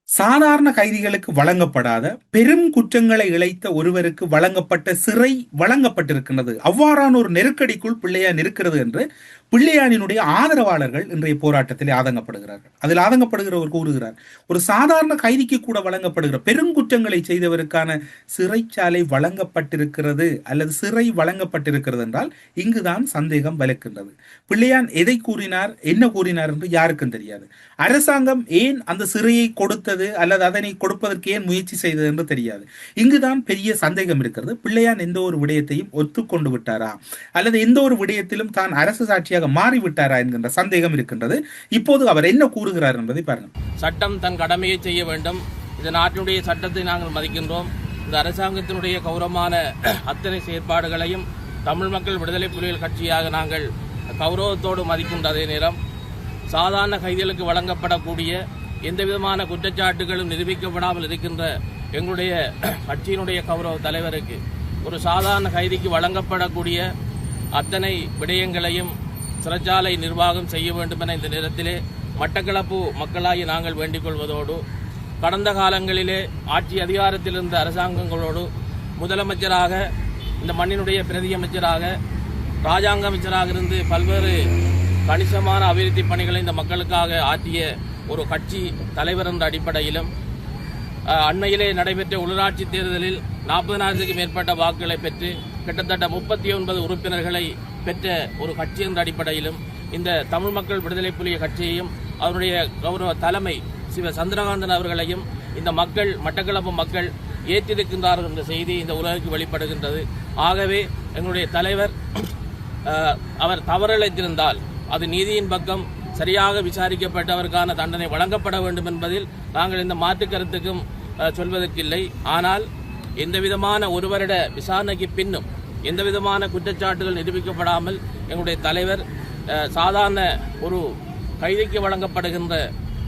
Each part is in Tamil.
சாதாரண கைதிகளுக்கு வழங்கப்படாத பெரும் குற்றங்களை இழைத்த ஒருவருக்கு வழங்கப்பட்ட சிறை வழங்கப்பட்டிருக்கின்றது. அவ்வாறான ஒரு நெருக்கடிக்குள் பிள்ளையான் இருக்கிறது என்று பிள்ளையானினுடைய ஆதரவாளர்கள் இன்றைய போராட்டத்தில் ஆதங்கப்படுகிறார்கள். அதில் ஆதங்கப்படுகிறவர் கூறுகிறார், ஒரு சாதாரண கைதிக்கு கூட வழங்கப்படுகிற பெருங்குற்றங்களை செய்தவருக்கான சிறைச்சாலை வழங்கப்பட்டிருக்கிறது அல்லது சிறை வழங்கப்பட்டிருக்கிறது என்றால் இங்குதான் சந்தேகம் வலுக்கின்றது. பிள்ளையான் எதை கூறினார், என்ன கூறினார் என்று யாருக்கும் தெரியாது. அரசாங்கம் ஏன் அந்த சிறையை கொடுத்தது அல்லது அதனை கொடுப்பதற்கு ஏன் முயற்சி செய்தது என்று தெரியாது. இங்குதான் பெரிய சந்தேகம் இருக்கிறது. பிள்ளையான் எந்த ஒரு விடயத்தையும் ஒத்துக்கொண்டு விட்டாரா அல்லது எந்த ஒரு விடயத்திலும் தான் அரசு சாட்சியாக மாறிவிட்டாரா என்கின்ற சந்தேகம் இருக்கின்றது. இப்போது அவர் என்ன கூறுகிறார் என்பதை பாருங்கள். சட்டம் தன் கடமையை செய்ய வேண்டும். இந்த நாட்டினுடைய சட்டத்தை நாங்கள் மதிக்கின்றோம். இந்த அரசாங்கத்தினுடைய கௌரவமான அத்தனை செயற்பாடுகளையும் தமிழ் மக்கள் விடுதலை புலிகள் கட்சியாக நாங்கள் கௌரவத்தோடு மதிக்கின்ற அதே நேரம் சாதாரண கைதிகளுக்கு வழங்கப்படக்கூடிய எந்த விதமான குற்றச்சாட்டுகளும் நிரூபிக்கப்படாமல் இருக்கின்ற எங்களுடைய கட்சியினுடைய கௌரவ தலைவருக்கு ஒரு சாதாரண கைதிக்கு வழங்கப்படக்கூடிய அத்தனை விடயங்களையும் சிறைச்சாலை நிர்வாகம் செய்ய வேண்டும் என இந்த நேரத்திலே மட்டக்களப்பு மக்களாகி நாங்கள் வேண்டிக் கொள்வதோடு, கடந்த காலங்களிலே ஆட்சி அதிகாரத்தில் இருந்த அரசாங்கங்களோடு முதலமைச்சராக, இந்த மண்ணினுடைய பிரதி அமைச்சராக, ராஜாங்க அமைச்சராக இருந்து பல்வேறு கணிசமான அபிவிருத்தி பணிகளை இந்த மக்களுக்காக ஆற்றிய ஒரு கட்சி தலைவர் என்ற அடிப்படையிலும் அண்மையிலே நடைபெற்ற உள்ளாட்சி தேர்தலில் 40,000க்கு மேற்பட்ட வாக்குகளை பெற்று கிட்டத்தட்ட 39 உறுப்பினர்களை பெற்ற ஒரு கட்சி என்ற அடிப்படையிலும் இந்த தமிழ் மக்கள் விடுதலை புலிய கட்சியையும் அவருடைய கௌரவ தலைமை சிவ சந்திரகாந்தன் அவர்களையும் இந்த மக்கள், மட்டக்களப்பு மக்கள் ஏற்றிருக்கின்றார்கள் என்ற செய்தி இந்த உலகுக்கு வெளிப்படுகின்றது. ஆகவே எங்களுடைய தலைவர் அவர் தவறிழைத்திருந்தால் அது நீதியின் பக்கம் சரியாக விசாரிக்கப்பட்டு அவருக்கான தண்டனை வழங்கப்பட வேண்டும் என்பதில் நாங்கள் இந்த மாற்றுக் கருத்துக்கும் சொல்வதற்கில்லை. ஆனால் எந்தவிதமான ஒரு வருட விசாரணைக்கு பின்னும் எந்தவிதமான குற்றச்சாட்டுகள் நிரூபிக்கப்படாமல் எங்களுடைய தலைவர் சாதாரண ஒரு கைதிக்கு வழங்கப்படுகின்ற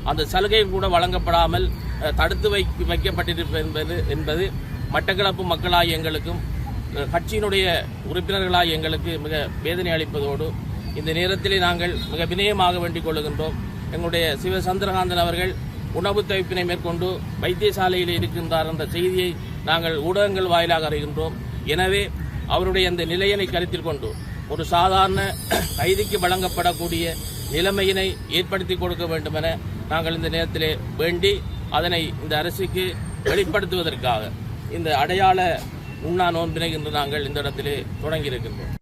அந்த சலுகை கூட வழங்கப்படாமல் தடுத்து வைக்கப்பட்டிருப்பது என்பது மட்டக்களப்பு மக்களாய் எங்களுக்கும் கட்சியினுடைய உறுப்பினர்களாய் எங்களுக்கு மிக வேதனை அளிப்பதோடு இந்த நேரத்திலே நாங்கள் மிக வினயமாக வேண்டிக் கொள்ளுகின்றோம். எங்களுடைய சிவ சந்திரகாந்தன் அவர்கள் உணவு தவிப்பினை மேற்கொண்டு வைத்தியசாலையில் இருக்கின்றார் என்ற செய்தியை நாங்கள் ஊடகங்கள் வாயிலாக அறிகின்றோம். எனவே அவருடைய அந்த நிலையினை கருத்தில் கொண்டு ஒரு சாதாரண கைதிக்கு வழங்கப்படக்கூடிய நிலைமையினை ஏற்படுத்தி கொடுக்க வேண்டும் என நாங்கள் இந்த நேரத்திலே வேண்டி அதனை இந்த அரசுக்கு வெளிப்படுத்துவதற்காக இந்த அடையாள உண்ணா நோன்பினை இன்று நாங்கள் இந்த இடத்திலே தொடங்கியிருக்கின்றோம்.